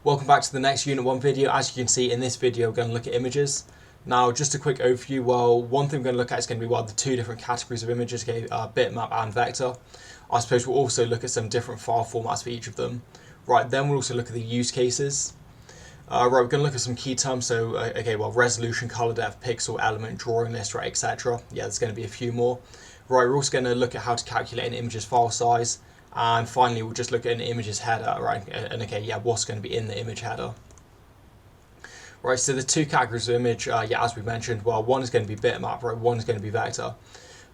Welcome back to the next Unit 1 video. As you can see in this video, we're going to look at images. Now, just a quick overview. Well, one thing we're going to look at is going to be the two different categories of images, okay, bitmap and vector. I suppose we'll also look at some different file formats for each of them. Right, then we'll also look at the use cases. Right, we're going to look at some key terms. So, resolution, color depth, pixel, element, drawing list, right, etc. Yeah, there's going to be a few more. Right, we're also going to look at how to calculate an image's file size. And finally, we'll just look at an image's header, right? And what's going to be in the image header. Right, so the two categories of image, as we mentioned, well, one is going to be bitmap, right? One is going to be vector.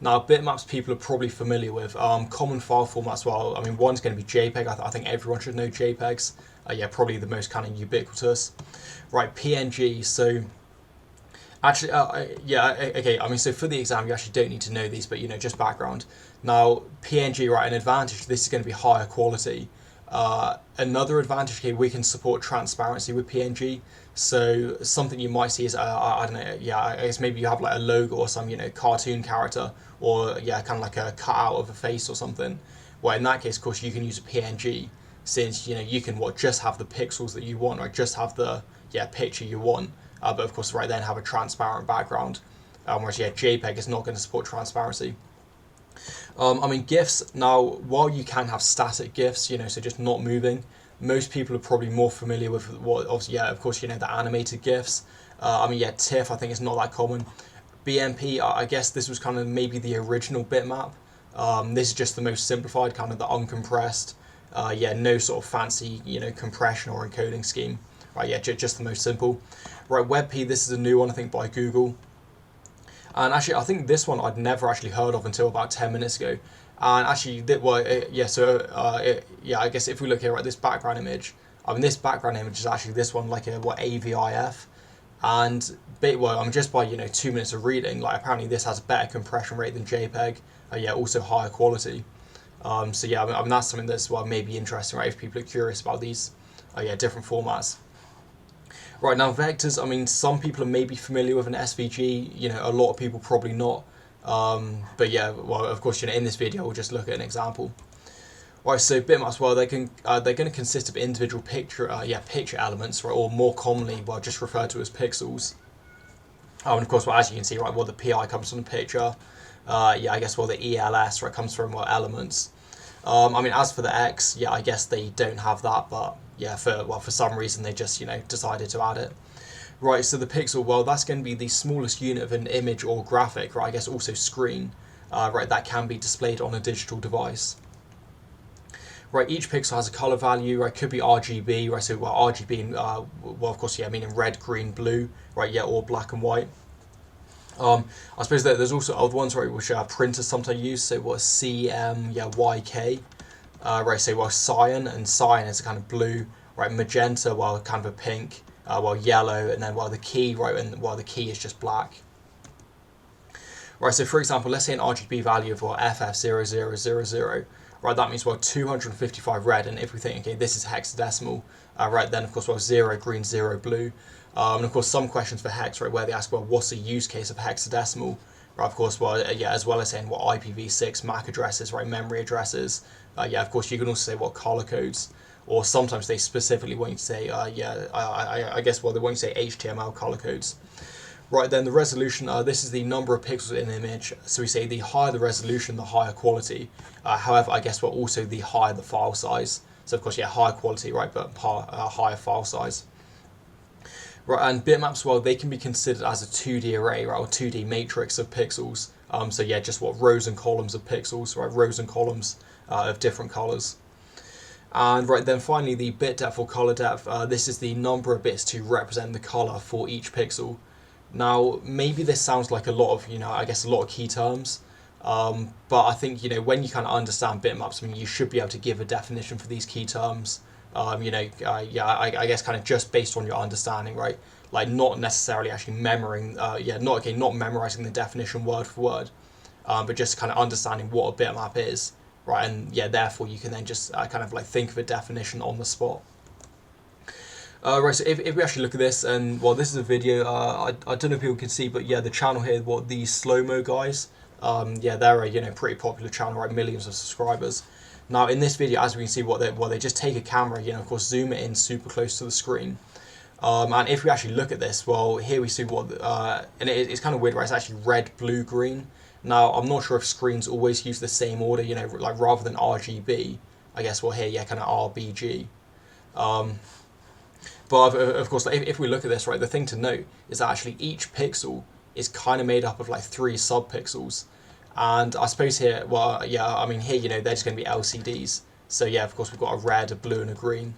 Now, bitmaps people are probably familiar with. Common file formats, well, I mean, one's going to be JPEG. I think everyone should know JPEGs. Probably the most kind of ubiquitous. Right, PNG, so... Actually, so for the exam, you actually don't need to know these, but, just background. Now, PNG, right, an advantage, this is going to be higher quality. Another advantage here, we can support transparency with PNG. So something you might see is, I don't know, I guess maybe you have like a logo or some, cartoon character, or, kind of like a cutout of a face or something. Well, in that case, of course, you can use a PNG, since, you can, just have the pixels that you want, or just have the, picture you want. But of course, right then have a transparent background, whereas JPEG is not going to support transparency. GIFs, now, while you can have static GIFs, so just not moving, most people are probably more familiar with what, obviously, of course, the animated GIFs. TIFF, I think it's not that common. BMP, I guess this was kind of maybe the original bitmap. This is just the most simplified, kind of the uncompressed, no sort of fancy, compression or encoding scheme. Right, just the most simple. Right, WebP, this is a new one, I think, by Google. And actually, I think this one I'd never actually heard of until about 10 minutes ago. And actually, I guess if we look here at this background image, this background image is actually this one, like a AVIF. And just by 2 minutes of reading, like apparently this has a better compression rate than JPEG. Also higher quality. That's something that's maybe interesting, right? If people are curious about these, different formats. Right, now vectors, some people are maybe familiar with an SVG, a lot of people probably not. Of course, in this video, we'll just look at an example. Right, so bitmaps, they're going to consist of individual picture elements, right, or more commonly, just referred to as pixels. And of course, as you can see, right, the PI comes from the picture. The ELS, right, comes from elements. As for the X, I guess they don't have that, but for some reason they just decided to add it. Right, so the pixel, that's going to be the smallest unit of an image or graphic, right? I guess also screen, right? That can be displayed on a digital device. Right, each pixel has a color value, right? Could be RGB, right? So RGB, of course, meaning red, green, blue, right? Or black and white. I suppose that there's also other ones, right, which printers sometimes use. So YK, right? So cyan, and cyan is a kind of blue, right? Magenta, kind of a pink, yellow, and then the key, right? And the key is just black. Right. So for example, let's say an RGB value of FF0000. Right. That means 255 red, and if we think, okay, this is hexadecimal, right? Then of course 0 green, 0 blue. And of course, some questions for hex, right, where they ask, what's the use case of hexadecimal? Right, of course, as well as saying what IPv6 MAC addresses, right, memory addresses. Of course, you can also say what color codes, or sometimes they specifically want you to say, I guess, they want you to say HTML color codes. Right, then the resolution, this is the number of pixels in an image. So we say the higher the resolution, the higher quality. However, I guess also the higher the file size. So of course, higher quality, right, but higher file size. Right, and bitmaps, they can be considered as a 2D array, right, or 2D matrix of pixels. Just rows and columns of pixels, right, rows and columns of different colors. And right, then finally the bit depth or color depth, this is the number of bits to represent the color for each pixel. Now, maybe this sounds like a lot of, a lot of key terms, but I think, when you kind of understand bitmaps, you should be able to give a definition for these key terms. I guess kind of just based on your understanding, right? Like not necessarily actually not memorizing the definition word for word, but just kind of understanding what a bitmap is, right? And therefore you can then just kind of think of a definition on the spot. Right, so if we actually look at this, and this is a video, I don't know if people can see, but the channel here, these slow-mo guys, they're a pretty popular channel, right? Millions of subscribers. Now in this video, as we can see, they just take a camera, of course zoom it in super close to the screen. And if we actually look at this, well, here we see and it's kind of weird, right? It's actually red, blue, green. Now, I'm not sure if screens always use the same order, like rather than RGB, I guess, well, here, yeah, kind of RBG. But of course, if we look at this, right, the thing to note is that actually each pixel is kind of made up of like 3 subpixels. And I suppose here, well, yeah, I mean, here, they're just going to be LCDs. So yeah, of course, we've got a red, a blue, and a green.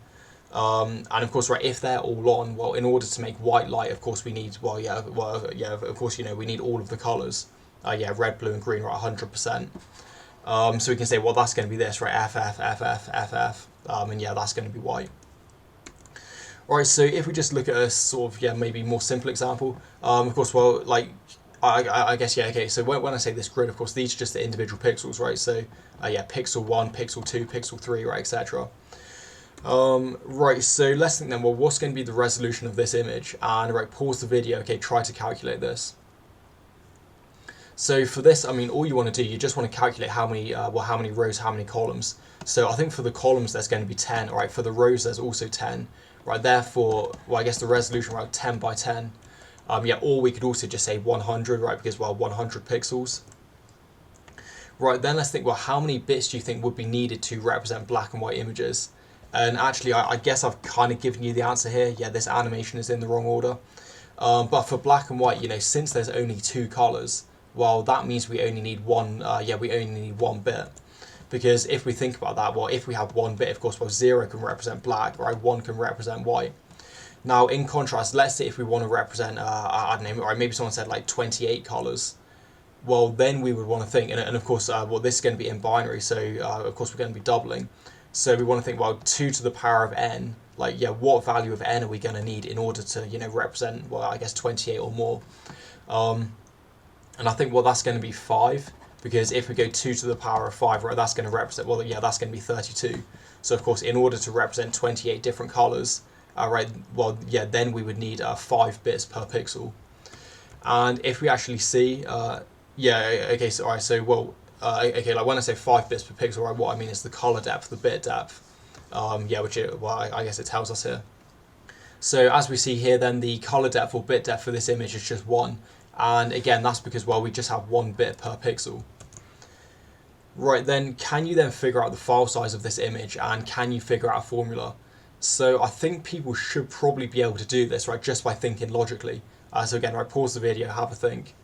And of course, right, if they're all on, well, in order to make white light, of course, we need, of course, we need all of the colors. Yeah, red, blue, and green, right, 100%. So we can say, well, that's going to be this, right, FF, FF, FF, and yeah, that's going to be white. Alright, so if we just look at a sort of, yeah, maybe more simple example, of course, well, like, I guess, yeah, okay, so when I say this grid, of course, these are just the individual pixels, right, so, yeah, pixel 1, pixel 2, pixel 3, right, etc. Right, so let's think then, well, what's going to be the resolution of this image? And, right, pause the video, okay, try to calculate this. So for this, I mean, all you want to do, you just want to calculate how many rows, how many columns. So I think for the columns, there's going to be 10, right, for the rows, there's also 10. Right, therefore, well, I guess the resolution, right, 10 by 10. Yeah, or we could also just say 100, right, because, well, 100 pixels. Right, then let's think, well, how many bits do you think would be needed to represent black and white images? And actually, I guess I've kind of given you the answer here. Yeah, this animation is in the wrong order. But for black and white, since there's only 2 colors, well, that means we only need one, we only need 1 bit. Because if we think about that, well, if we have 1 bit, of course, well, 0 can represent black, right? 1 can represent white. Now, in contrast, let's say if we want to represent, I don't know, or maybe someone said like 28 colors. Well, then we would want to think, and of course, well, this is going to be in binary, so of course we're going to be doubling. So we want to think, well, 2 to the power of n, like, yeah, what value of n are we going to need in order to, represent, well, I guess 28 or more. And I think, well, that's going to be 5. Because if we go 2 to the power of 5, right, that's going to represent, well, yeah, that's going to be 32. So, of course, in order to represent 28 different colors, right, well, yeah, then we would need 5 bits per pixel. And if we actually see, yeah, okay, so, all right, so, well, okay, like when I say 5 bits per pixel, right, what I mean is the color depth, the bit depth, yeah, I guess it tells us here. So, as we see here, then the color depth or bit depth for this image is just 1. And again, that's because, well, we just have 1 bit per pixel. Right, then, can you then figure out the file size of this image, and can you figure out a formula? So I think people should probably be able to do this, right, just by thinking logically. So again, right, pause the video, have a think.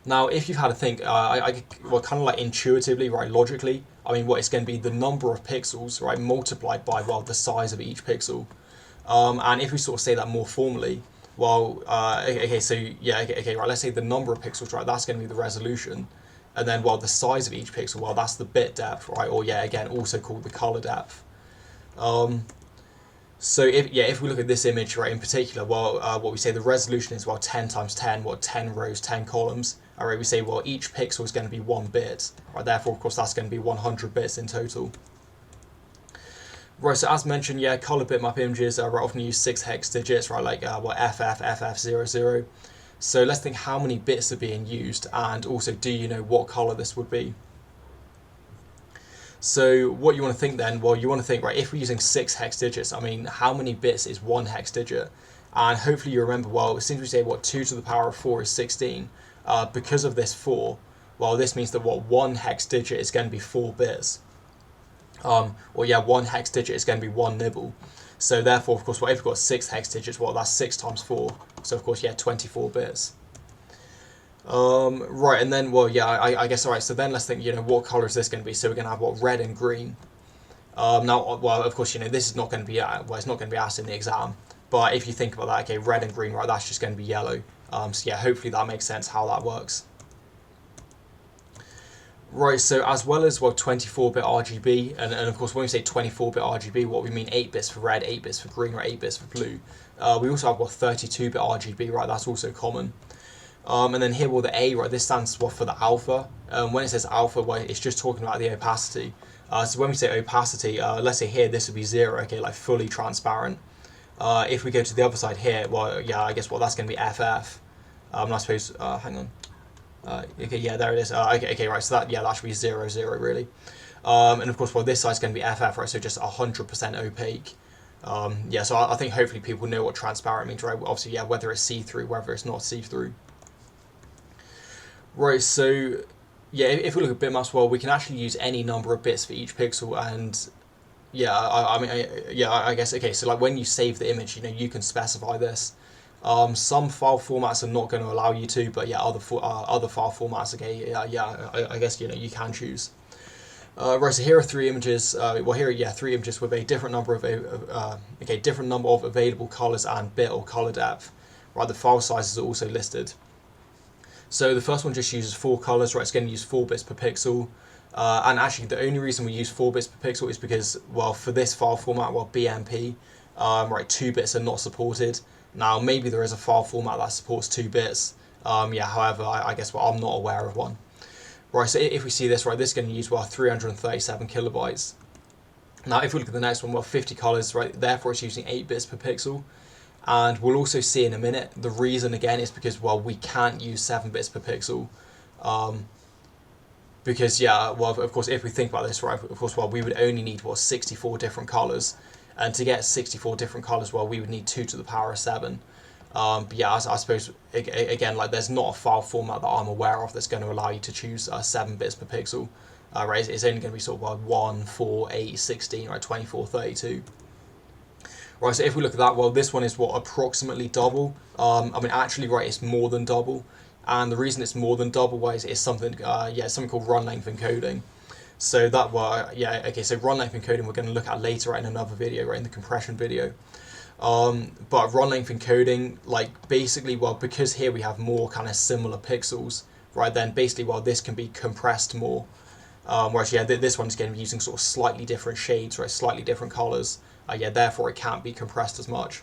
Now, if you've had a think, well, kind of like intuitively, right, logically, I mean, what it's going to be the number of pixels, right, multiplied by, well, the size of each pixel. And if we sort of say that more formally, well, okay, so yeah, okay, right, let's say the number of pixels, right, that's going to be the resolution. And then, well, the size of each pixel, well, that's the bit depth, right, or yeah, again, also called the color depth. So if we look at this image, right, in particular, well, what we say the resolution is, well, 10 times 10, what, 10 rows, 10 columns. All right, we say, well, each pixel is going to be 1 bit, right, therefore, of course, that's going to be 100 bits in total. Right, so as mentioned, yeah, color bitmap images often use 6 hex digits, right, like FF00. So let's think how many bits are being used, and also, do you know what color this would be? So what you want to think then, well, you want to think, right, if we're using 6 hex digits, I mean, how many bits is 1 hex digit? And hopefully you remember, well, since we say, what, 2 to the power of 4 is 16, because of this 4, well, this means that, what, 1 hex digit is going to be 4 bits. Or yeah, 1 hex digit is going to be 1 nibble. So therefore, of course, well, if we've got 6 hex digits, well, that's 6 times 4. So of course, yeah, 24 bits. Right, and then, well, yeah, I guess, all right, so then let's think, what color is this going to be? So we're going to have, what, red and green. Now, well, of course, this is not going to be, well, it's not going to be asked in the exam. But if you think about that, okay, red and green, right, that's just going to be yellow. So yeah, hopefully that makes sense how that works. Right, so as well as, well, 24-bit RGB, and of course when we say 24-bit RGB, what we mean 8 bits for red, 8 bits for green, or 8 bits for blue. We also have, what, 32-bit RGB, right, that's also common. And then here, well, the A, right, this stands for the alpha. When it says alpha, well, it's just talking about the opacity. So when we say opacity, let's say here, this would be 0, okay, like fully transparent. If we go to the other side here, well, yeah, I guess, well, that's going to be FF. I suppose, hang on. Okay, yeah, there it is. Okay, right, so that, yeah, that should be 0, 0, really. And of course, well, this side's going to be FF, right? So just 100% opaque. Yeah, so I think hopefully people know what transparent means, right? Obviously, yeah, whether it's see-through, whether it's not see-through. Right, so yeah, if we look at bitmaps, well, we can actually use any number of bits for each pixel, and yeah, I guess, okay, so like when you save the image, you know, you can specify this. Some file formats are not going to allow you to, but yeah, other file formats, okay, I guess, you know, you can choose. Right, so here are three images. Well, here are, yeah, three images with a different number of different number of available colors and bit or color depth. Right, the file sizes are also listed. So the first one just uses 4 colors, right? It's going to use 4 bits per pixel. And actually, the only reason we use 4 bits per pixel is because, well, for this file format, well, BMP, right, 2 bits are not supported. Now, maybe there is a file format that supports 2 bits. Yeah, however, I guess, well, I'm not aware of one. Right, so if we see this, right, this is going to use, well, 337 kilobytes. Now, if we look at the next one, well, 50 colors, right, therefore it's using 8 bits per pixel. And we'll also see in a minute, the reason again is because, well, we can't use 7 bits per pixel. Because, yeah, well, of course, if we think about this, right, of course, well, we would only need, what, 64 different colors. And to get 64 different colors, well, we would need 2 to the power of 7. But yeah, I suppose, again, like, there's not a file format that I'm aware of that's going to allow you to choose 7 bits per pixel. Right, it's only going to be sort of like 1, 4, 8, 16, right, 24, 32. Right, so if we look at that, well, this one is what, approximately double. I mean, actually, right, it's more than double. And the reason it's more than double, well, is something, something called run length encoding. So that, well, yeah, okay, so run length encoding we're going to look at later, right, in another video, right, in the compression video. But run length encoding, like, basically, well, because here we have more kind of similar pixels, right, then basically, well, this can be compressed more. Whereas, yeah, this one's going to be using sort of slightly different shades, right, slightly different colors. Yeah, therefore it can't be compressed as much.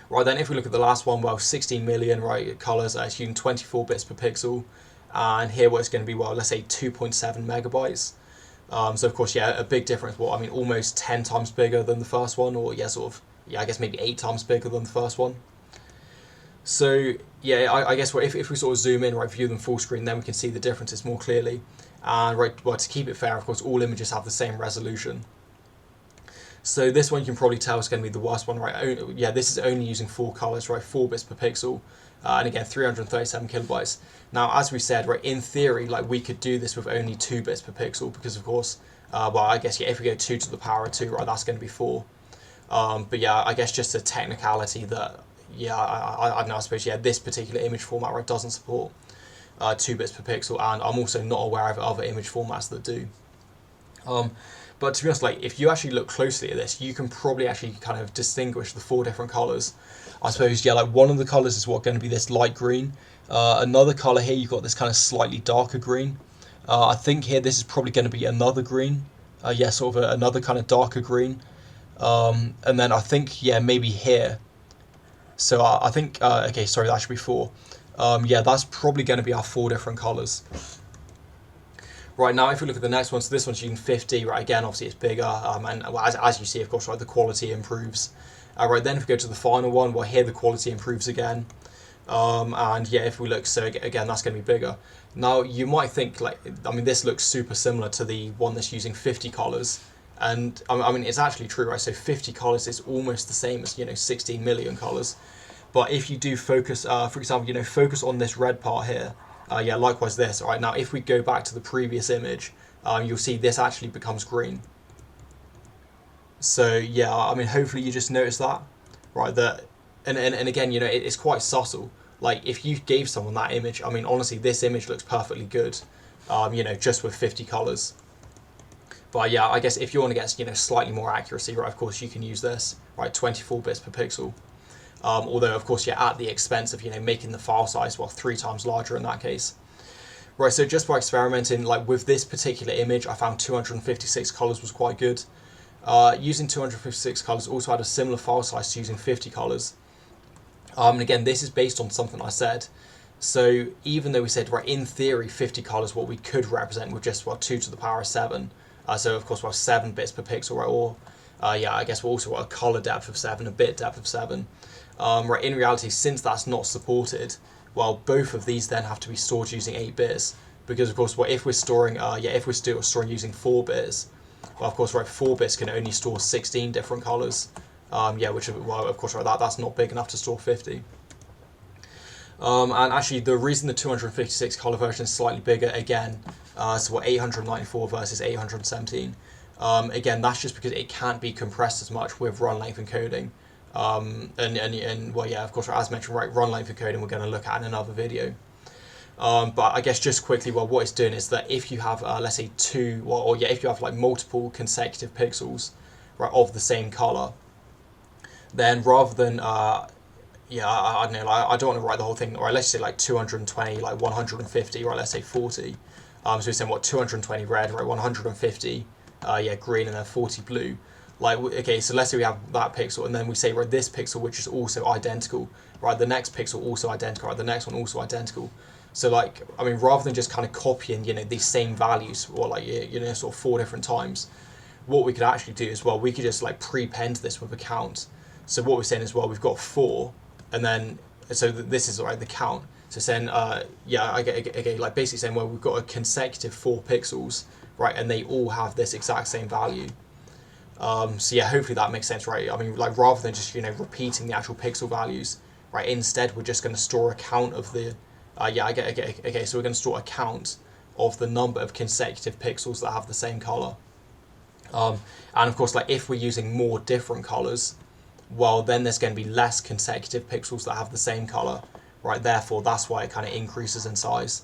Right, then if we look at the last one, well, 16 million, right, colors, it's using 24 bits per pixel. And here what it's going to be, well, let's say 2.7 megabytes. So of course, yeah, a big difference. Well, I mean, almost 10 times bigger than the first one, or yeah, sort of, yeah, I guess maybe 8 times bigger than the first one. So yeah, I guess, well, if we sort of zoom in, right, view them full screen, then we can see the differences more clearly. And right, well, to keep it fair, of course, all images have the same resolution. So this one you can probably tell is going to be the worst one, right? Yeah, this is only using 4 colors, right? 4 bits per pixel, and again 337 kilobytes. Now, as we said, right, in theory, like, we could do this with only 2 bits per pixel because, of course, well, I guess, yeah, if we go 2 to the power of 2, right, that's going to be 4. But yeah, I guess just a technicality that, yeah, I don't know, I suppose, yeah, this particular image format, right, doesn't support 2 bits per pixel, and I'm also not aware of other image formats that do. But to be honest, like, if you actually look closely at this, you can probably actually kind of distinguish the 4 different colors. I suppose, yeah, like, one of the colors is what going to be this light green. Another color here, you've got this kind of slightly darker green. I think here this is probably going to be another green. Yeah, sort of another kind of darker green. And then I think, yeah, maybe here. So I think, okay, sorry, that should be 4. Yeah, that's probably going to be our 4 different colors. Right, now if we look at the next one, so this one's using 50, right, again, obviously it's bigger, and well, as you see, of course, right, the quality improves. Right, then if we go to the final one, well, here the quality improves again. And yeah, if we look, so again, that's going to be bigger. Now, you might think, like, I mean, this looks super similar to the one that's using 50 colors. And, I mean, it's actually true, right, so 50 colors is almost the same as, you know, 16 million colors. But if you do focus, for example, you know, focus on this red part here, yeah, likewise this. All right, now if we go back to the previous image, you'll see this actually becomes green. So yeah, I mean, hopefully you just notice that, right? That, and again, you know, it's quite subtle. Like, if you gave someone that image, I mean, honestly, this image looks perfectly good, you know, just with 50 colors. But yeah, I guess if you want to get, you know, slightly more accuracy, right, of course you can use this, right, 24 bits per pixel. Although, of course, you're at the expense of, you know, making the file size, well, 3 times larger in that case. Right, so just by experimenting, like, with this particular image, I found 256 colors was quite good. Using 256 colors also had a similar file size to using 50 colors. And again, this is based on something I said. So even though we said, right, in theory, 50 colors, what we could represent with just, well, 2 to the power of 7. So, of course, well, 7 bits per pixel, right, or, yeah, I guess we're also a color depth of 7, a bit depth of 7. Right, in reality, since that's not supported, well, both of these then have to be stored using 8 bits. because of course, if we're storing, if we're still storing using 4 bits, well, of course, right, 4 bits can only store 16 different colors. Which, well, of course, right, that's not big enough to store 50. And actually, the reason the 256 color version is slightly bigger, again, so what, 894 versus 817. Again, that's just because it can't be compressed as much with run length encoding. Well, yeah, of course, as mentioned, right, run length encoding we're going to look at in another video. But I guess just quickly, well, what it's doing is that if you have, let's say, if you have like multiple consecutive pixels, right, of the same color, then rather than, I don't know, like, I don't want to write the whole thing, right, let's say like 220, like 150, right, let's say 40. So we're saying, what, 220 red, right, 150, green, and then 40 blue. Like, okay, so let's say we have that pixel, and then we say, right, this pixel, which is also identical, right, the next pixel also identical, right, the next one also identical. So, like, I mean, rather than just kind of copying, these same values, or like, sort of 4 different times, what we could actually do is, well, we could just like prepend this with a count. So what we're saying is, well, we've got 4, and then, so this is, right, the count. So saying, like basically saying, well, we've got a consecutive 4 pixels, right, and they all have this exact same value. So yeah, hopefully that makes sense, right? I mean, like, rather than just, repeating the actual pixel values, right, instead we're just going to store a count of the, so we're going to store a count of the number of consecutive pixels that have the same color. And of course, like, if we're using more different colors, well, then there's going to be less consecutive pixels that have the same color, right? Therefore, that's why it kind of increases in size.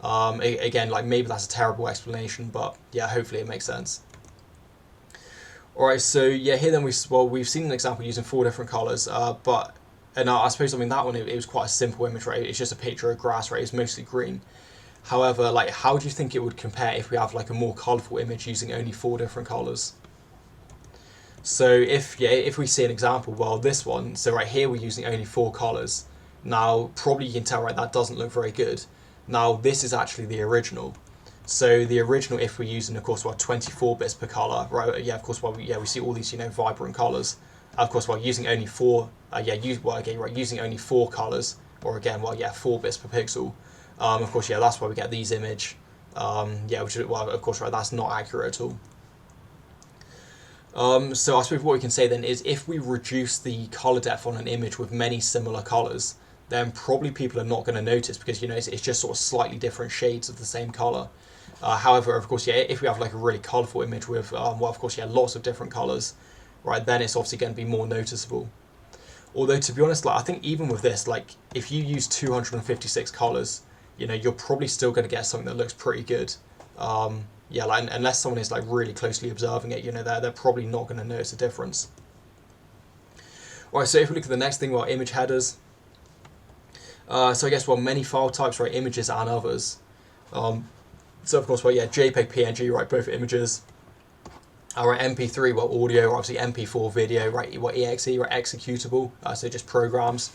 Again, like, maybe that's a terrible explanation, but yeah, hopefully it makes sense. Alright, so yeah, here then we've seen an example using 4 different colors, and I suppose, I mean, that one, it was quite a simple image, right? It's just a picture of grass, right? It's mostly green. However, like, how do you think it would compare if we have like a more colorful image using only 4 different colors? So if we see an example, well, this one, so right here we're using only 4 colors. Now, probably you can tell, right, that doesn't look very good. Now, this is actually the original. So the original, if we're using, of course, 24 bits per color, right? Yeah, of course, we see all these, vibrant colors. Of course, using only 4, using only 4 colors, or again, 4 bits per pixel. Of course, that's why we get these image. Which is, well, of course, right, that's not accurate at all. So I suppose what we can say then is, if we reduce the color depth on an image with many similar colors, then probably people are not going to notice, because it's just sort of slightly different shades of the same color. However, of course, if we have like a really colorful image with lots of different colors, right, then it's obviously going to be more noticeable. Although, to be honest, like, I think even with this, like, if you use 256 colors, you're probably still going to get something that looks pretty good. Unless someone is like really closely observing it, they're probably not going to notice a difference. Alright, so if we look at the next thing, image headers. So I guess, many file types, right, images and others. So of course, JPEG, PNG, right, both images. Right, MP3, audio, obviously MP4 video, right, EXE, right, executable, so just programs.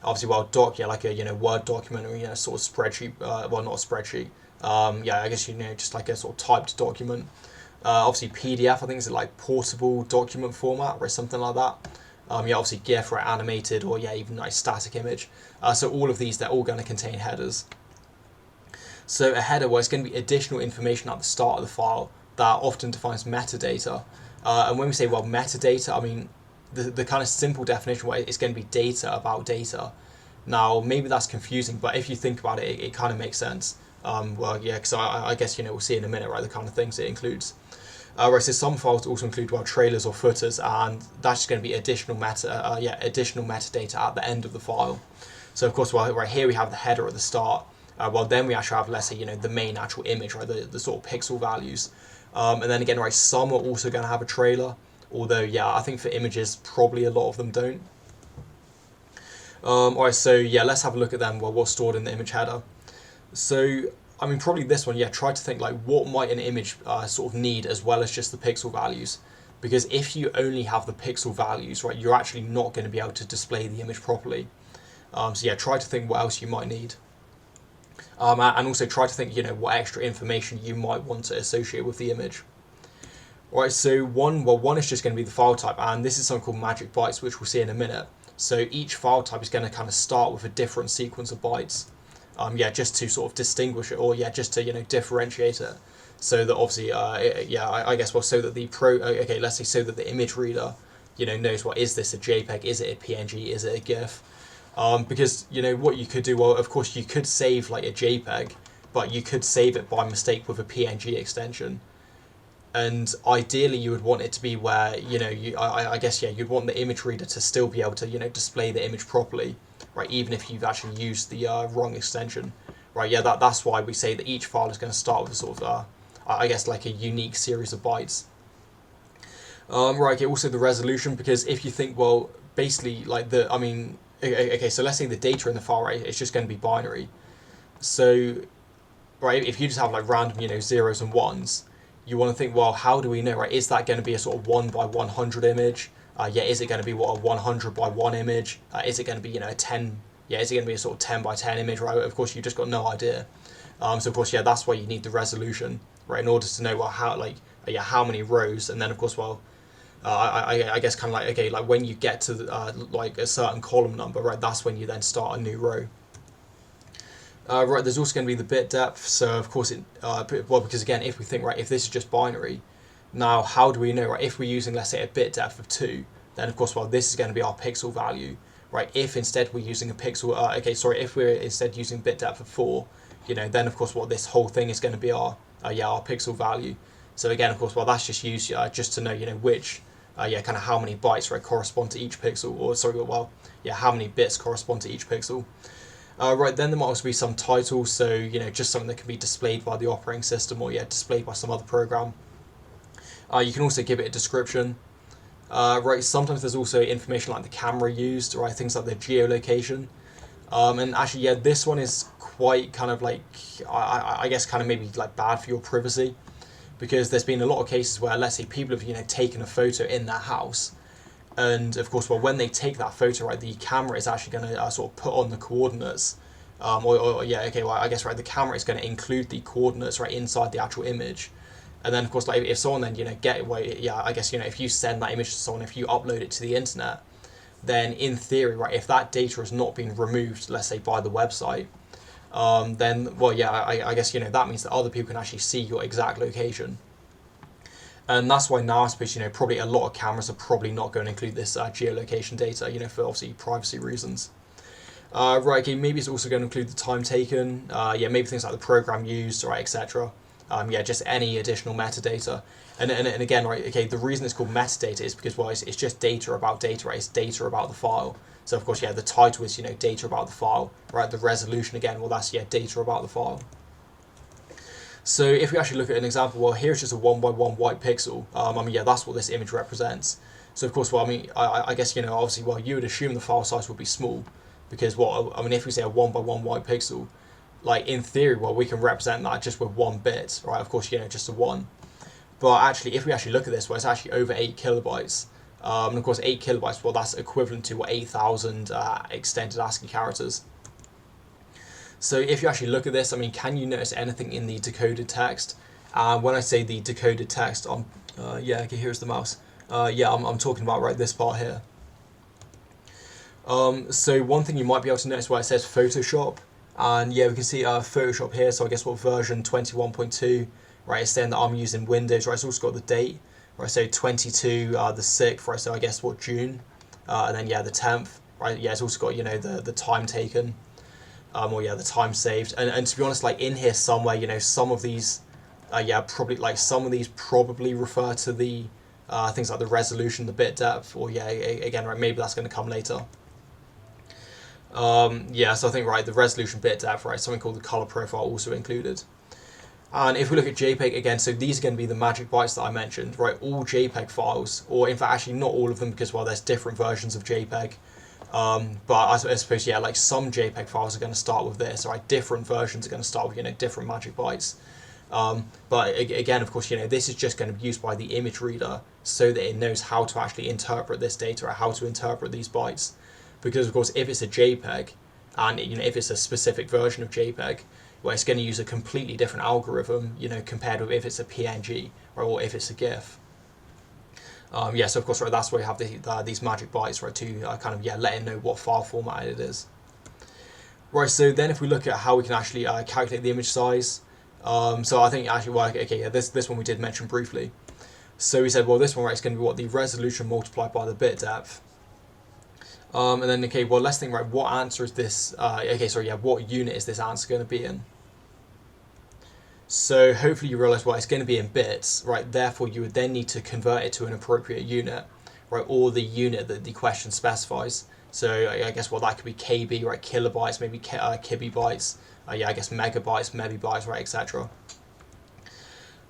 Obviously, doc, like a Word document, or sort of spreadsheet, not a spreadsheet. I guess just like a sort of typed document. Obviously PDF, I think is like portable document format, or something like that. Obviously GIF, right, animated, or even like static image. So all of these, they're all going to contain headers. So a header, it's going to be additional information at the start of the file that often defines metadata. And when we say, metadata, I mean, the kind of simple definition, it's going to be data about data. Now, maybe that's confusing, but if you think about it, it kind of makes sense. Because I guess, we'll see in a minute, right, the kind of things it includes. So some files also include, trailers or footers, and that's just going to be additional metadata at the end of the file. So, of course, right here we have the header at the start. Then we actually have, let's say, the main actual image, right, the sort of pixel values. And then again, right, some are also going to have a trailer, although, I think for images, probably a lot of them don't. Alright, so let's have a look at them, what's stored in the image header. So, I mean, probably this one, try to think, like, what might an image sort of need as well as just the pixel values? Because if you only have the pixel values, right, you're actually not going to be able to display the image properly. Try to think what else you might need. And also try to think, what extra information you might want to associate with the image. Alright, so one is just going to be the file type, and this is something called magic bytes, which we'll see in a minute. So each file type is going to kind of start with a different sequence of bytes. Yeah, just to sort of distinguish it, or yeah, just to differentiate it, so that obviously I guess, well, so that okay, let's say, so that the image reader knows, what is this a JPEG, is it a PNG, is it a GIF. Because what you could do, well, of course you could save like a JPEG, but you could save it by mistake with a PNG extension. And ideally you would want it to be where I guess, yeah, you'd want the image reader to still be able to display the image properly, right, even if you've actually used the wrong extension, right. Yeah, that's why we say that each file is going to start with a sort of I guess like a unique series of bytes. Right, okay, also the resolution, because if you think, well, basically like okay, so let's say the data in the file, right, it's just going to be binary. So, right, if you just have like random zeros and ones, you want to think, well, how do we know, right? Is that going to be a sort of 1 by 100 image? Yeah, is it going to be what, a 100 by 1 image? Is it going to be a 10? Yeah, is it going to be a sort of 10 by 10 image? Right? Of course, you've just got no idea. So of course, yeah, that's why you need the resolution, right? In order to know, well, how many rows, and then of course, well, I guess kind of like, okay, like when you get to like a certain column number, right? That's when you then start a new row. Right, there's also going to be the bit depth. So of course, well, because again, if we think, right, if this is just binary, now how do we know, right? If we're using, let's say, a bit depth of 2, then of course, well, this is going to be our pixel value, right? If instead we're using a pixel, if we're instead using bit depth of 4, then of course, well, this whole thing is going to be our pixel value. So again, of course, well, that's just used just to know, which, kind of how many bytes, right, correspond to each pixel, or sorry, well, yeah, how many bits correspond to each pixel. Right, then there might also be some titles, so just something that can be displayed by the operating system, or displayed by some other program. You can also give it a description. Right, sometimes there's also information like the camera used, right, things like the geolocation. And actually, yeah, this one is quite kind of like, I guess, kind of maybe like bad for your privacy, because there's been a lot of cases where, let's say, people have taken a photo in their house. And of course, well, when they take that photo, right, the camera is actually going to sort of put on the coordinates, yeah, okay, well, I guess, right, the camera is going to include the coordinates, right, inside the actual image. And then of course, like, if someone then I guess, if you send that image to someone, if you upload it to the internet, then in theory, right, if that data has not been removed, let's say by the website, then, well, yeah, I guess that means that other people can actually see your exact location. And that's why now, I suppose, probably a lot of cameras are probably not going to include this geolocation data, for obviously privacy reasons. Right, okay, maybe it's also going to include the time taken, yeah, maybe things like the program used, right, etc. Yeah, just any additional metadata. And again, right, okay, the reason it's called metadata is because, well, it's just data, right, it's data about the file. So of course, yeah, the title is, data about the file, right, the resolution, again, well, that's, yeah, data about the file. So if we actually look at an example, well, here's just a 1 by 1 white pixel. Yeah, that's what this image represents. So of course, well, I guess, obviously, well, you would assume the file size would be small, because, well, if we say a 1 by 1 white pixel, like, in theory, well, we can represent that just with 1 bit, right? Of course, just a 1. But actually, if we actually look at this, well, it's actually over 8 kilobytes. And of course, 8 kilobytes, well, that's equivalent to 8,000 extended ASCII characters. So if you actually look at this, can you notice anything in the decoded text? When I say the decoded text, yeah, okay, here's the mouse. Yeah, I'm talking about, right, this part here. So one thing you might be able to notice where it says Photoshop, and yeah, we can see Photoshop here, so I guess what version 21.2, right, it's saying that I'm using Windows, right, it's also got the date, right, so 22, the 6th, right, so I guess what, June, and then yeah, the 10th, right, yeah, it's also got, the time taken. Or yeah, the time saved, and to be honest, like in here somewhere, some of these, yeah, probably, like some of these probably refer to the things like the resolution, the bit depth, or yeah, again, right, maybe that's going to come later. Yeah, so I think, right, the resolution, bit depth, right, something called the color profile also included. And if we look at JPEG again, so these are going to be the magic bytes that I mentioned, right? All JPEG files, or in fact, actually not all of them, because, well, there's different versions of JPEG. But I suppose, yeah, like some JPEG files are going to start with this, right? Different versions are going to start with, different magic bytes. But again, of course, this is just going to be used by the image reader so that it knows how to actually interpret this data, or how to interpret these bytes. Because, of course, if it's a JPEG, and if it's a specific version of JPEG, well, it's going to use a completely different algorithm, compared with if it's a PNG, or if it's a GIF. Yeah, so of course, right, that's where you have these magic bytes, right, to kind of, yeah, let it know what file format it is. Right, so then if we look at how we can actually calculate the image size, so I think actually, well, okay, yeah, this one we did mention briefly. So we said, well, this one, right, is going to be what the resolution multiplied by the bit depth. And then, okay, well, let's think, right, what answer is this, okay, sorry, yeah, what unit is this answer going to be in? So hopefully you realize, well, it's going to be in bits, right, therefore you would then need to convert it to an appropriate unit, right, or the unit that the question specifies. So I guess, well, that could be KB, right, kilobytes, maybe kibibytes, yeah, I guess megabytes, mebibytes, right, etc.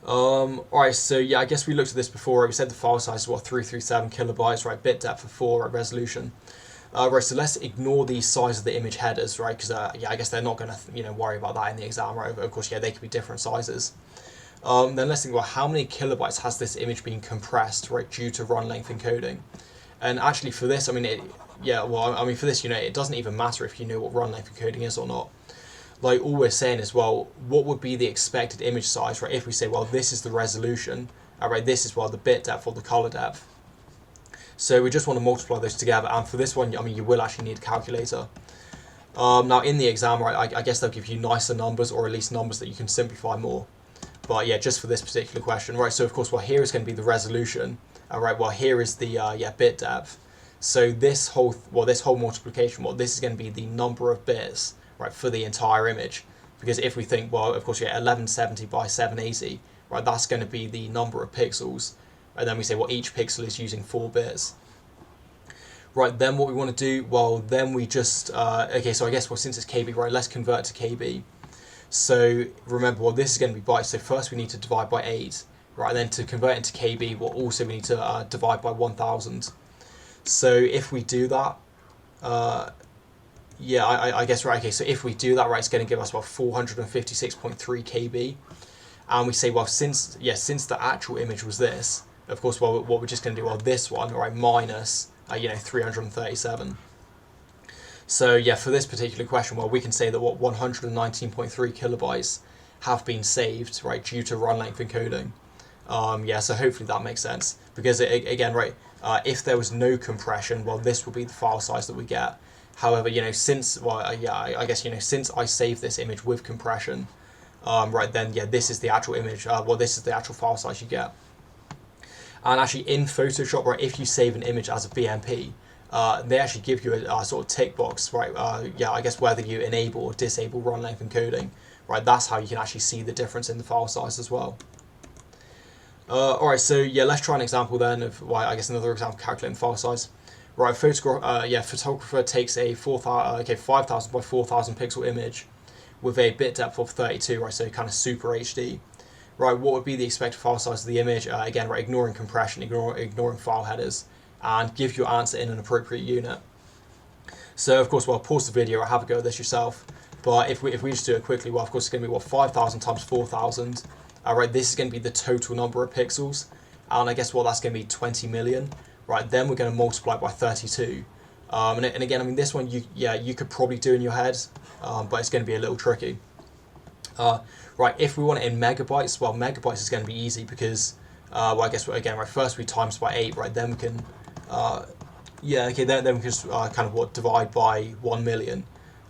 Alright, so yeah, I guess we looked at this before, right? We said the file size is what, 337 kilobytes, right, bit depth of 4, right, resolution. Right, so let's ignore the size of the image headers, right, because yeah, I guess they're not going to, worry about that in the exam, right? Of course, yeah, they could be different sizes. Then let's think about how many kilobytes has this image been compressed, right, due to run length encoding. And actually for this, I mean, for this, it doesn't even matter if you know what run length encoding is or not. Like, all we're saying is, well, what would be the expected image size, right, if we say, well, this is the resolution, right, this is, well, the bit depth or the color depth. So we just want to multiply those together, and for this one, I mean, you will actually need a calculator. Now, in the exam, right, I guess they'll give you nicer numbers, or at least numbers that you can simplify more. But yeah, just for this particular question, right, so of course, well, here is going to be the resolution, right, well, here is the, bit depth. So this whole multiplication, well, this is going to be the number of bits, right, for the entire image. Because if we think, well, of course, 1170 by 780, right, that's going to be the number of pixels. And then we say, well, each pixel is using 4 bits. Right, then what we want to do, well, then we just, okay, so I guess, well, since it's KB, right, let's convert to KB. So remember, well, this is going to be bytes, so first we need to divide by 8, right, and then to convert into KB, well, also we need to divide by 1000. So if we do that, yeah, I guess, right, okay, so if we do that, right, it's going to give us, well, 456.3 KB. And we say, well, since the actual image was this, of course, well, what we're just going to do, well, this one, right, minus, 337. So yeah, for this particular question, well, we can say that what 119.3 kilobytes have been saved, right, due to run length encoding. Yeah, so hopefully that makes sense, because again, right, if there was no compression, well, this would be the file size that we get. However, since, well, I guess, since I saved this image with compression, right, then yeah, this is the actual image, well, this is the actual file size you get. And actually in Photoshop, right, if you save an image as a BMP, they actually give you a sort of tick box, right, yeah, I guess whether you enable or disable run length encoding, right, that's how you can actually see the difference in the file size as well. Alright, so yeah, let's try an example then of, well, I guess another example calculating file size. Right, photographer takes a 5000 by 4000 pixel image with a bit depth of 32, right, so kind of super HD. Right, what would be the expected file size of the image? Again, right, ignoring compression, ignoring file headers, and give your answer in an appropriate unit. So of course, well, pause the video or have a go at this yourself. But if we just do it quickly, well, of course, it's going to be, what, 5000 times 4000. Right, this is going to be the total number of pixels, and I guess, well, that's going to be 20 million. Right, then we're going to multiply it by 32. And again, I mean, this one, you could probably do in your head, but it's going to be a little tricky. Right, if we want it in megabytes, well, megabytes is going to be easy because, well, I guess, again, right, first we times by 8, right, then we can, yeah, okay, then we can just kind of divide by 1 million.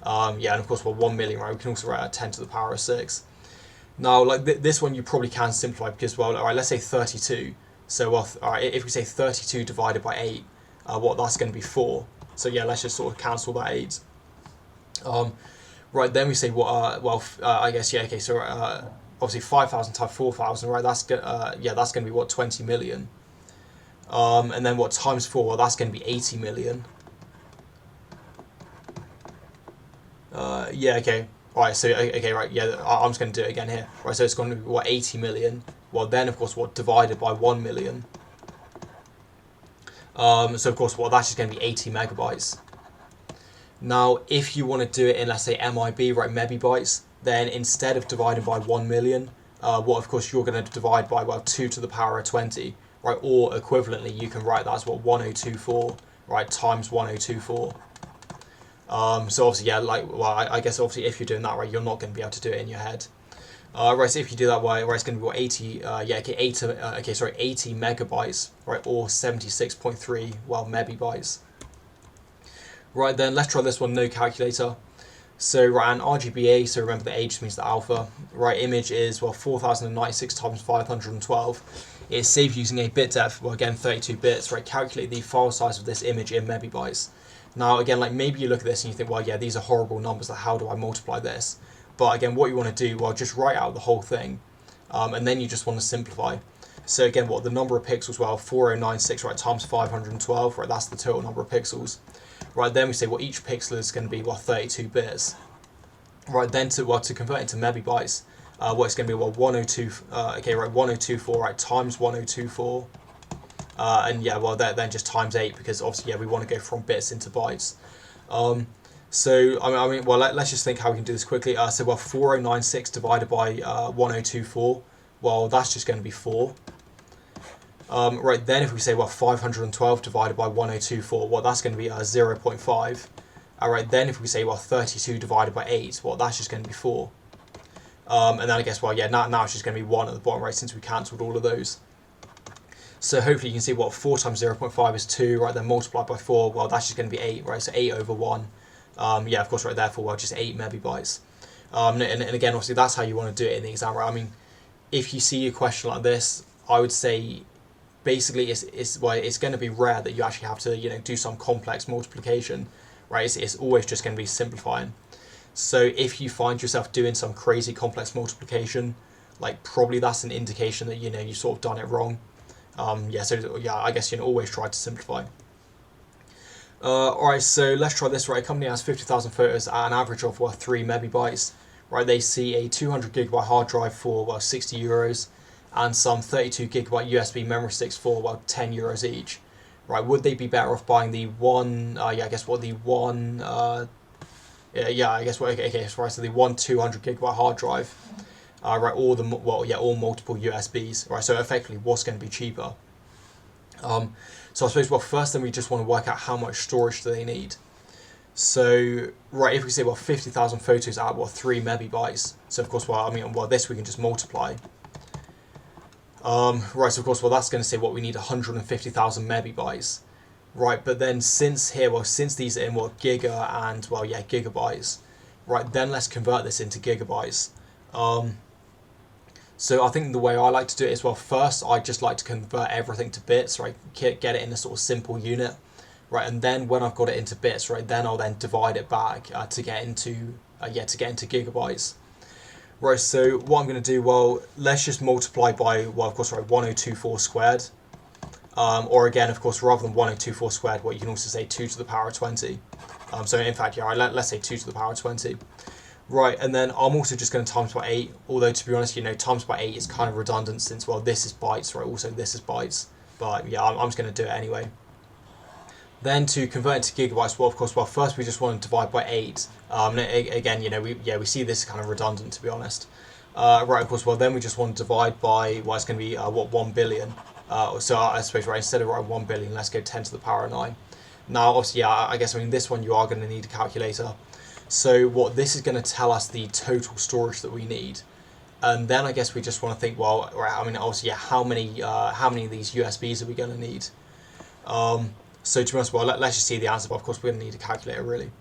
Yeah, and of course, well, 1 million, right, we can also write 10 to the power of 6. Now, like this one, you probably can simplify because, well, all right, let's say 32. So, well, all right, if we say 32 divided by 8, what that's going to be 4. So yeah, let's just sort of cancel that 8. Right, then we say what? I guess, yeah, okay. So obviously 5000 times 4000, right? That's yeah, that's going to be what, 20 million. And then what, times 4? Well, that's going to be 80 million. Yeah, okay. All right, so okay, right, yeah, I'm just going to do it again here. Right, so it's going to be what, 80 million. Well, then of course, what, divided by 1 million. So of course, well, that's just going to be 80 megabytes. Now, if you want to do it in, let's say, MIB, right, mebibytes, then instead of dividing by 1 million, what of course you're going to divide by, well, 2 to the power of 20, right, or equivalently, you can write that as what, 1024, right, times 1024. So obviously, yeah, like, well, I guess obviously if you're doing that, right, you're not going to be able to do it in your head. Right, so if you do that, right, it's going to be what, 80 megabytes, right, or 76.3, well, mebibytes. Right, then let's try this one, no calculator. So right, and RGBA, so remember the age means the alpha, right, image is, well, 4096 times 512. It's saved using a bit depth, well, again, 32 bits, right, calculate the file size of this image in megabytes. Now, again, like maybe you look at this and you think, well, yeah, these are horrible numbers, like how do I multiply this? But again, what you want to do, well, just write out the whole thing, and then you just want to simplify. So again, what the number of pixels, well, 4096, right, times 512, right, that's the total number of pixels. Right, then we say, well, each pixel is going to be, well, 32 bits. Right, then to convert it to megabytes, well, it's going to be, well, 102, okay, right, 1024, right, times 1024. And yeah, well, then just times 8, because obviously, yeah, we want to go from bits into bytes. So, I mean, well, let's just think how we can do this quickly. So, well, 4096 divided by 1024, well, that's just going to be 4. Right, then if we say, well, 512 divided by 1024, well, that's going to be 0.5. Alright, then if we say, well, 32 divided by 8, well, that's just going to be 4. And then I guess, well, yeah, now it's just going to be 1 at the bottom, right, since we cancelled all of those. So hopefully you can see what 4 times 0.5 is 2, right, then multiplied by 4, well, that's just going to be 8, right, so 8 over 1. Yeah, of course, right, therefore, well, just 8 megabytes. And again, obviously, that's how you want to do it in the exam, right? I mean, if you see a question like this, I would say basically it's going to be rare that you actually have to, do some complex multiplication, right? It's always just going to be simplifying. So if you find yourself doing some crazy complex multiplication, like probably that's an indication that you sort of done it wrong. Yeah, so yeah, I guess always try to simplify. Alright, so let's try this, right? A company has 50,000 photos at an average of 3 megabytes, right? They see a 200 gigabyte hard drive for 60 euros and some 32 gigabyte USB memory sticks for 10 euros each, right? Would they be better off buying the one, yeah, I guess what the one, yeah, I guess what, okay, so right, so the one 200 gigabyte hard drive, right, or the, well, yeah, all multiple USBs, right? So effectively, what's going to be cheaper? So I suppose, well, first then we just want to work out how much storage do they need. So, right, if we say, 50,000 photos at, 3 megabytes, so of course, well, I mean, this we can just multiply. Right, so of course, that's going to say we need 150,000 megabytes. Right, but then since these are in giga and, yeah, gigabytes, right, then let's convert this into gigabytes. So I think the way I like to do it is, first I just like to convert everything to bits, right, get it in a sort of simple unit, right, and then when I've got it into bits, right, then I'll then divide it back to get into gigabytes. Right, so what I'm going to do, let's just multiply by, of course, right, 1024 squared. Or again, of course, rather than 1024 squared, you can also say 2 to the power of 20. So in fact, yeah, let's say 2 to the power of 20. Right, and then I'm also just going to times by 8, although to be honest, times by 8 is kind of redundant since, this is bytes, right, also this is bytes. But yeah, I'm just going to do it anyway. Then to convert into gigabytes, of course, first we just want to divide by 8. Again, we see this kind of redundant, to be honest. Right, of course, then we just want to divide by, it's going to be, 1 billion. So I suppose, right, instead of 1 billion, let's go 10 to the power of 9. Now, obviously, yeah, I guess, this one you are going to need a calculator. So this is going to tell us the total storage that we need. And then I guess we just want to think, right, I mean, obviously, yeah, how many of these USBs are we going to need? So to be honest, let's just see the answer, but of course we're going to need a calculator, really.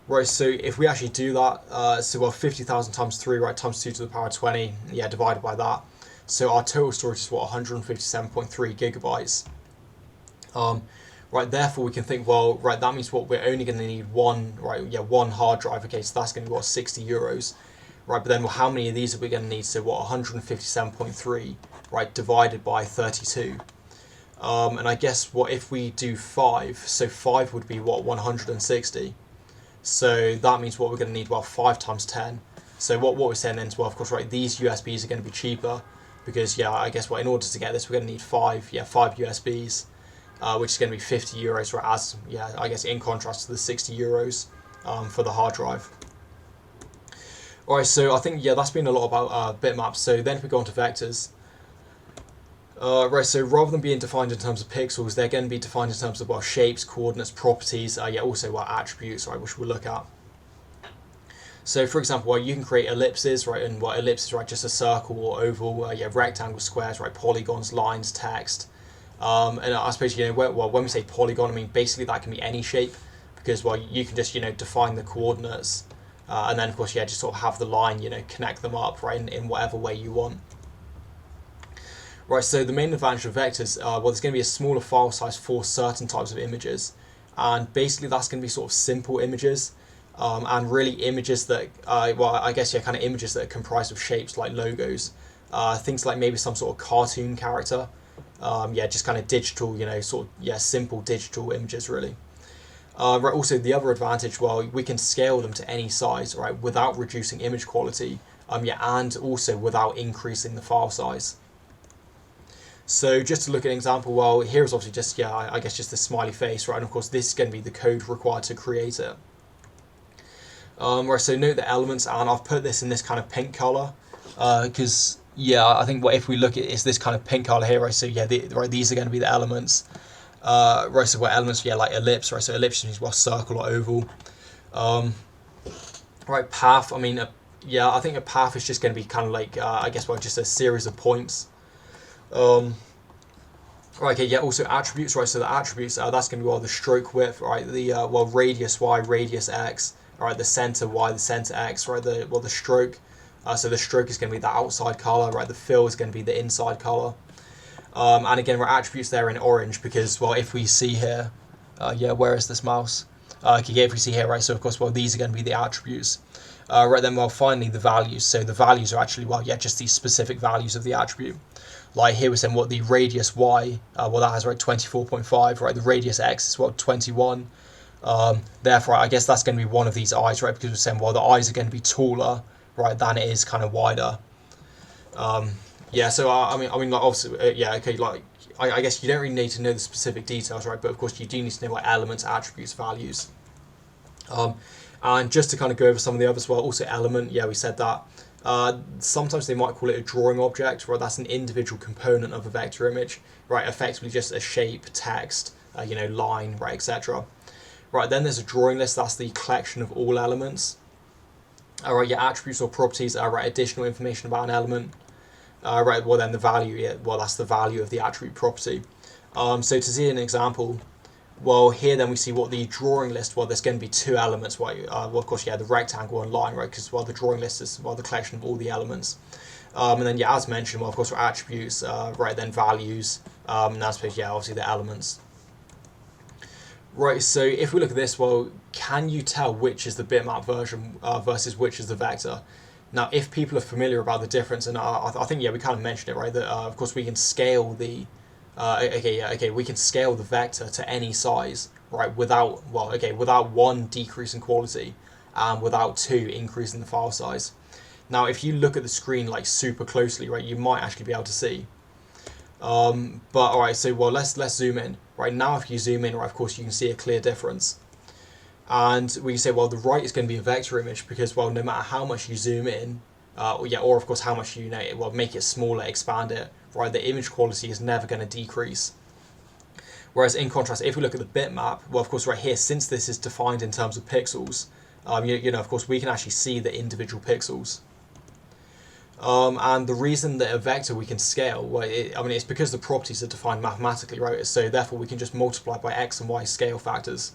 Right, so if we actually do that, so 50,000 times 3, right, times 2 to the power of 20, yeah, divided by that. So our total storage is 157.3 gigabytes. Right, therefore we can think, right, that means we're only going to need one, right, yeah, one hard drive. Okay, so that's going to be 60 euros. Right, but then how many of these are we going to need? So 157.3, right, divided by 32. And I guess if we do 5, so 5 would be 160. So that means we're going to need 5 times 10. So what we're saying then is, of course, right, these USBs are going to be cheaper because, yeah, I guess in order to get this, we're going to need 5 USBs, which is going to be 50 euros, right, as, yeah, I guess in contrast to the 60 euros for the hard drive. Alright, so I think, yeah, that's been a lot about bitmaps. So then if we go on to vectors, right, so rather than being defined in terms of pixels, they're going to be defined in terms of shapes, coordinates, properties, yeah, also attributes, right, which we'll look at. So for example, you can create ellipses, right, and ellipses, right, just a circle or oval, yeah, rectangles, squares, right, polygons, lines, text. And I suppose, when we say polygon, I mean basically that can be any shape because, you can just, define the coordinates. and then of course, yeah, just sort of have the line, connect them up, right, in whatever way you want. Right, so the main advantage of vectors, well, there's going to be a smaller file size for certain types of images, and basically that's going to be sort of simple images, and really images that, well, I guess, yeah, kind of images that are comprised of shapes like logos, things like maybe some sort of cartoon character, yeah, just kind of digital, sort of, yeah, simple digital images, really. Right, also, the other advantage, well, we can scale them to any size, right, without reducing image quality, yeah, and also without increasing the file size. So just to look at an example, well, here's obviously just, yeah, I guess just the smiley face, right? And of course, this is going to be the code required to create it. Right, so note the elements, and I've put this in this kind of pink color, because, yeah, I think if we look at it's this kind of pink color here, right? So yeah, right, these are going to be the elements. Right, so what elements? Yeah, like ellipse, right? So ellipse means, well, circle or oval. Right, path. I mean, yeah, I think a path is just going to be kind of like, I guess, well, just a series of points. Right, okay, yeah, also attributes, right, so the attributes, that's going to be, well, the stroke width, right, the, well, radius Y, radius X, right, the center Y, the center X, right, the stroke, so the stroke is going to be the outside color, right, the fill is going to be the inside color, and again, our attributes there in orange, because, well, if we see here, yeah, where is this mouse? Okay, yeah, if we see here, right, so of course, well, these are going to be the attributes. Right then, well, finally, the values. So the values are actually, well, yeah, just these specific values of the attribute. Like here we're saying what the radius Y, well, that has, right, 24.5, right, the radius X is, what, 21. Therefore, I guess that's going to be one of these eyes, right, because we're saying, well, the eyes are going to be taller, right, than it is kind of wider. Yeah, so I mean, like, obviously, yeah, okay, like, I guess you don't really need to know the specific details, right, but of course you do need to know, like, elements, attributes, values. And just to kind of go over some of the others, well, also element, yeah, we said that. Sometimes they might call it a drawing object, right? That's an individual component of a vector image, right? Effectively just a shape, text, line, right, etc. Right, then there's a drawing list. That's the collection of all elements. All right, your attributes or properties are, right, additional information about an element. Right, well then the value, yeah, well, that's the value of the attribute property. So to see an example, well, here then we see what the drawing list, well, there's going to be two elements, right? Well, of course, yeah, the rectangle and line, right? Because, well, the drawing list is, well, the collection of all the elements. And then, yeah, as mentioned, well, of course, our attributes, right, then values, and I suppose, yeah, obviously the elements. Right, so if we look at this, well, can you tell which is the bitmap version versus which is the vector? Now, if people are familiar about the difference, and I think, yeah, we kind of mentioned it, right, that, of course, we can scale the we can scale the vector to any size, right, without, well, without one, decrease in quality, and without two, increase in the file size. Now, if you look at the screen, like, super closely, right, you might actually be able to see. But, alright, so, well, let's zoom in. Right, now if you zoom in, right, of course, you can see a clear difference. And we can say, well, the right is going to be a vector image because, well, no matter how much you zoom in, or of course how much you, well, make it smaller, expand it, right, the image quality is never going to decrease. Whereas in contrast, if we look at the bitmap, well, of course, right here, since this is defined in terms of pixels, of course, we can actually see the individual pixels. And the reason that a vector we can scale, well, it's because the properties are defined mathematically, right? So therefore, we can just multiply by x and y scale factors.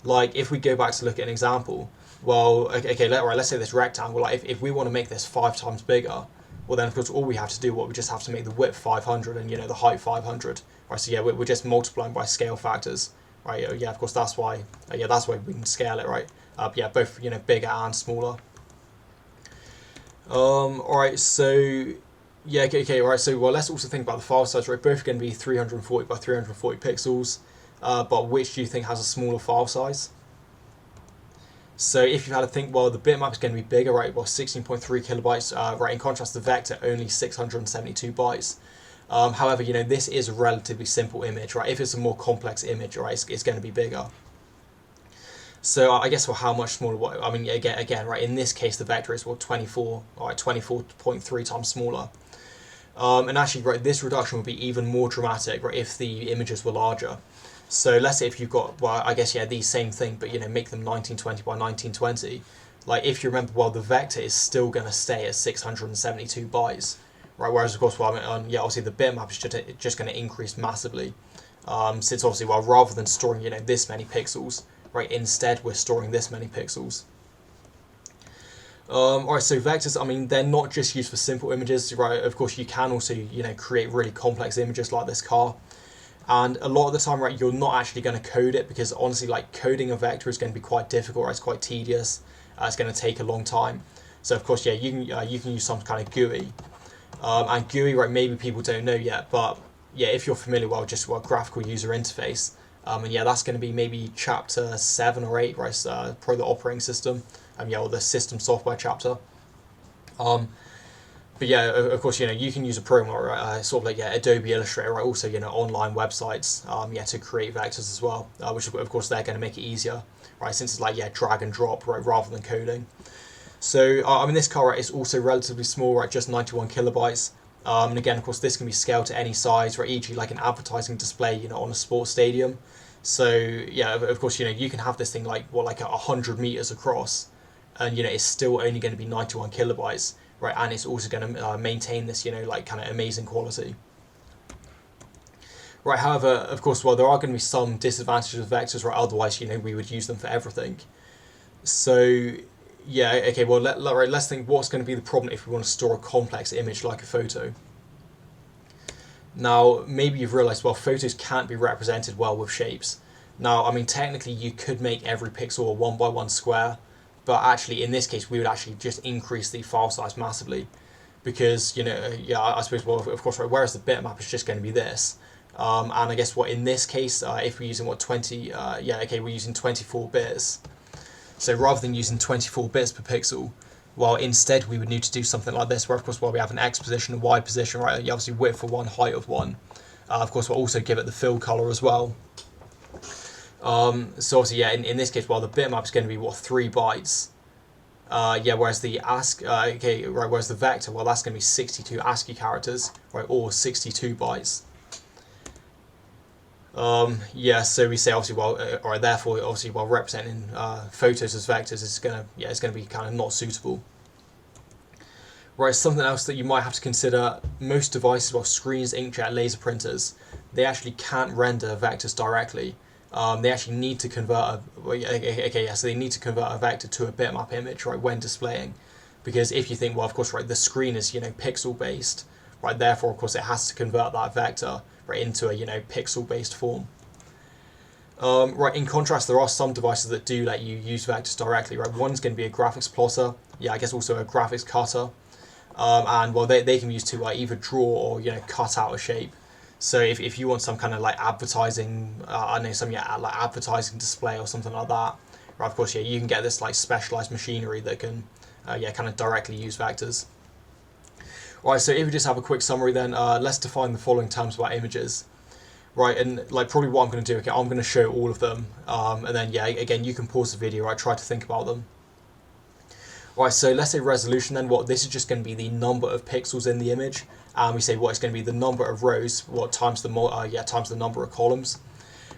Like if we go back to look at an example, well, let's say this rectangle. Like if we want to make this 5 times bigger, well then of course all we have to do, we just have to make the width 500 and the height 500. Right, so yeah, we're just multiplying by scale factors, right? Yeah, of course that's why. That's why we can scale it, right? Yeah, both bigger and smaller. All right, so yeah, right. So well, let's also think about the file size, right? Both are going to be 340 by 340 pixels, but which do you think has a smaller file size? So if you've had to think, well, the bitmap is going to be bigger, right? Well, 16.3 kilobytes, right? In contrast, the vector only 672 bytes. However, this is a relatively simple image, right? If it's a more complex image, right, it's going to be bigger. So I guess, well, how much smaller? I mean, again, right? In this case, the vector is, well, 24.3 times smaller. And actually, right, this reduction would be even more dramatic, right, if the images were larger. So let's say if you've got, well, I guess, yeah, these same thing, but make them 1920 by 1920. Like if you remember, well, the vector is still going to stay at 672 bytes, right? Whereas of course, well, obviously the bitmap is just going to increase massively, since obviously, well, rather than storing this many pixels, right, instead we're storing this many pixels. Alright, so vectors, I mean, they're not just used for simple images, right? Of course, you can also, create really complex images like this car. And a lot of the time, right, you're not actually going to code it because honestly, like coding a vector is going to be quite difficult, right? It's quite tedious. It's going to take a long time. So of course, yeah, you can use some kind of GUI. And GUI, right, maybe people don't know yet, but yeah, if you're familiar, well, just graphical user interface. And yeah, that's going to be maybe chapter 7 or 8, right? Probably the operating system. Yeah, or the system software chapter. Um, but yeah, of course, you can use a program, right? Sort of like yeah, Adobe Illustrator, right? Also, online websites, yeah, to create vectors as well, which of course they're going to make it easier, right? Since it's like yeah, drag and drop, right, rather than coding. So I mean, this car right, is also relatively small, right? Just 91 kilobytes. And again, of course, this can be scaled to any size, right? E.g., like an advertising display, on a sports stadium. So yeah, of course, you can have this thing like 100 meters across, and it's still only going to be 91 kilobytes, right? And it's also going to maintain this, like kind of amazing quality. Right. However, of course, well, there are going to be some disadvantages of vectors, right? Otherwise, we would use them for everything. So yeah, okay. Well, right, let's think what's going to be the problem if we want to store a complex image like a photo. Now, maybe you've realized, well, photos can't be represented well with shapes. Now, I mean, technically, you could make every pixel a 1 by 1 square, but actually, in this case, we would actually just increase the file size massively. Because, yeah, I suppose, well, of course, right, whereas the bitmap is just going to be this. And I guess, in this case, if we're using, 20, yeah, okay, we're using 24 bits. So rather than using 24 bits per pixel, well, instead we would need to do something like this, where of course, we have an X position, a Y position, right? Obviously width for one, height of one. Of course, we'll also give it the fill color as well. So obviously, yeah, in this case, well, the bitmap is going to be 3 bytes. Yeah, whereas the whereas the vector, well, that's going to be 62 ASCII characters, right, or 62 bytes. Yeah, so we say obviously, well, or therefore, obviously, while representing photos as vectors is it's gonna be kind of not suitable. Whereas something else that you might have to consider, most devices, well, screens, inkjet, laser printers, they actually can't render vectors directly. They actually need to convert so they need to convert a vector to a bitmap image, right, when displaying. Because if you think, well, of course, right, the screen is, pixel based, right, therefore, of course, it has to convert that vector, right, into a, pixel based form. Right, in contrast, there are some devices that do let you use vectors directly, right? One's going to be a graphics plotter, yeah, I guess also a graphics cutter. And well, they can be used to either draw or cut out a shape. So if you want some kind of like advertising, I know some like advertising display or something like that, right? Of course, yeah, you can get this like specialized machinery that can kind of directly use vectors. Right, so if we just have a quick summary, then let's define the following terms about images. Right, and like probably what I'm going to do, okay, I'm going to show all of them, and then yeah, again, you can pause the video, right, try to think about them. Right, so let's say resolution then, this is just going to be the number of pixels in the image, and we say what it's going to be the number of rows, times times the number of columns.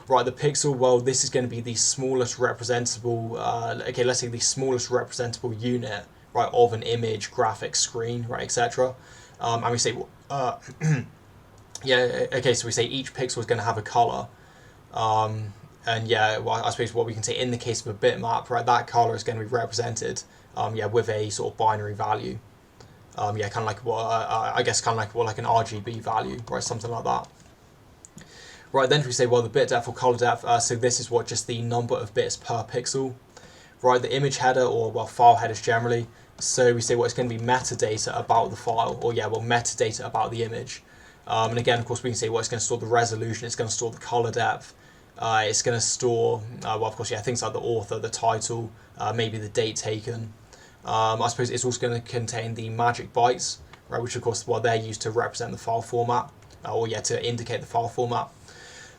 Right, the pixel, well, this is going to be the smallest representable, let's say the smallest representable unit, right, of an image, graphic, screen, right, etc. And we say, yeah, okay, so we say each pixel is going to have a color. And yeah, well, I suppose what we can say in the case of a bitmap, right, that color is going to be represented, with a sort of binary value. Yeah, kind of like I guess kind of like like an RGB value, right, something like that. Right, then if we say, well, the bit depth or color depth, so this is just the number of bits per pixel. Right, the image header, or well, file headers generally. So we say it's going to be metadata about the file, or yeah, metadata about the image. And again, of course, we can say it's going to store the resolution, it's going to store the color depth, it's going to store, well, of course, yeah, things like the author, the title, maybe the date taken. I suppose it's also going to contain the magic bytes, right, which of course, well, they're used to represent the file format, or yeah, to indicate the file format.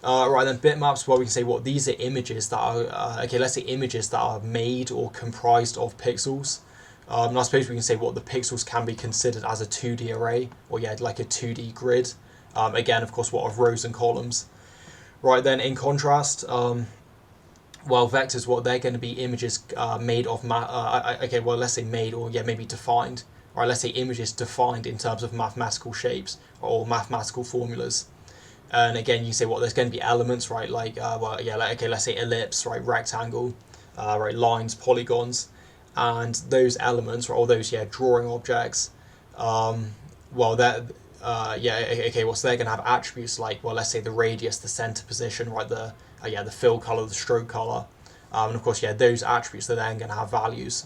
Right, then bitmaps, well, we can say these are images that are, let's say images that are made or comprised of pixels. And I suppose we can say the pixels can be considered as a 2D array, or yeah, like a 2D grid. Again, of course, of rows and columns. Right, then in contrast, well, vectors, they're going to be images made of, let's say made, or yeah, maybe defined. Right, let's say images defined in terms of mathematical shapes or mathematical formulas. And again, you say there's going to be elements, right? Like let's say ellipse, right? Rectangle, right? Lines, polygons, and those elements, or those drawing objects, well, they're okay. Well, so they're going to have attributes like, well, let's say the radius, the center position, right? The the fill color, the stroke color, and of course, those attributes are then going to have values.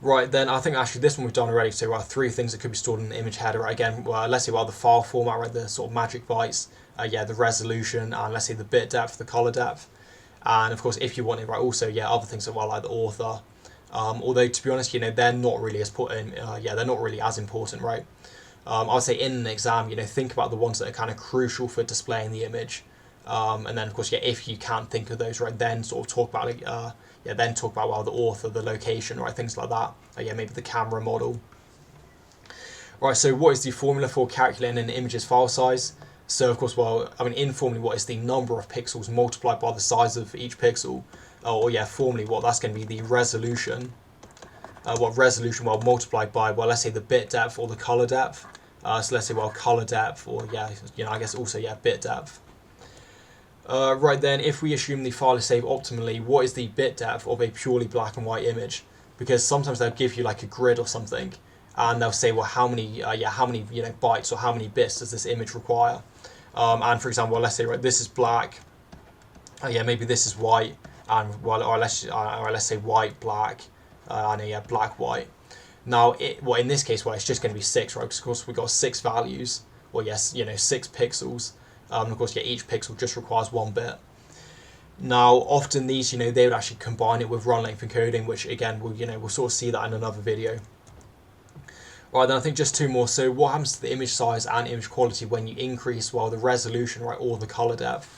Right, then I think actually this one we've done already. So 3 things that could be stored in the image header. Right, again, let's say the file format, right, the sort of magic bytes, the resolution, and let's say the bit depth, the color depth, and of course if you wanted, right, also other things as well, like the author. Although to be honest, they're not really as they're not really as important, right? I'd say in an exam, think about the ones that are kind of crucial for displaying the image, and then of course, if you can't think of those, right, then sort of talk about it. Then talk about, well, the author, the location, right, things like that. Maybe the camera model. Right, so what is the formula for calculating an image's file size? So of course, well, I mean, informally, what is the number of pixels multiplied by the size of each pixel? Formally, that's going to be the resolution. Resolution, multiplied by, let's say the bit depth or the color depth. So let's say, color depth, or I guess also, bit depth. Right then, if we assume the file is saved optimally, what is the bit depth of a purely black and white image? Because sometimes they'll give you like a grid or something, and they'll say, well, how many bytes or how many bits does this image require? And for example, let's say, right, this is black. Maybe this is white, and or let's say white, black, and black, white. Now, in this case, it's just going to be 6, right? Because of course we've got 6 values. Well, yes, 6 pixels. Of course, each pixel just requires 1 bit. Now, often these, they would actually combine it with run length encoding, which again, we'll sort of see that in another video. Right, then I think just 2 more. So what happens to the image size and image quality when you increase, the resolution, right, or the color depth?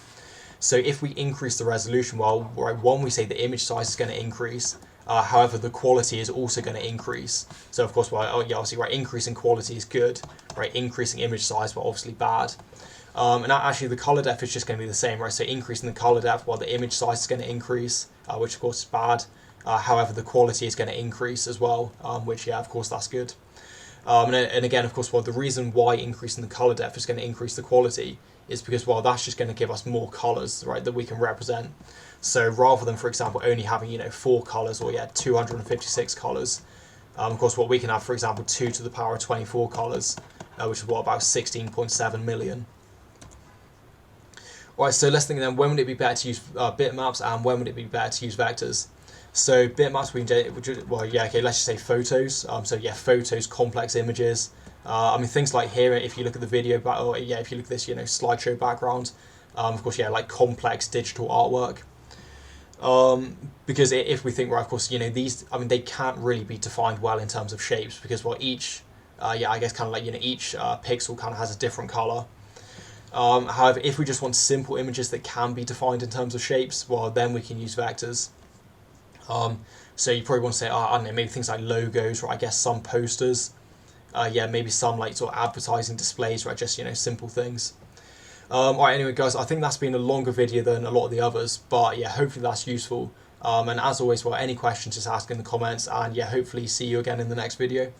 So if we increase the resolution, right, one, we say the image size is going to increase. However, the quality is also going to increase. So of course, obviously, right, increasing quality is good, right? Increasing image size, obviously bad. And actually the color depth is just going to be the same, right? So increasing the color depth while the image size is going to increase, which of course is bad. However, the quality is going to increase as well, which of course that's good. And again, of course, the reason why increasing the color depth is going to increase the quality is because, that's just going to give us more colors, right, that we can represent. So rather than, for example, only having 4 colors or 256 colors, of course, we can have, for example, 2 to the power of 24 colors, which is about 16.7 million. Right, so let's think then, when would it be better to use bitmaps, and when would it be better to use vectors? So bitmaps, let's just say photos. Photos, complex images. Things like here, if you look at the video, if you look at this, slideshow background, of course, like complex digital artwork. Because if we think, right, of course, these, they can't really be defined well in terms of shapes, because, each, I guess kind of like, each pixel kind of has a different color. However, if we just want simple images that can be defined in terms of shapes, then we can use vectors. So you probably want to say, I don't know, maybe things like logos, or I guess some posters. Maybe some like sort of advertising displays, right? Just, simple things. Alright, anyway, guys, I think that's been a longer video than a lot of the others, but hopefully that's useful. And as always, any questions, just ask in the comments, and hopefully see you again in the next video.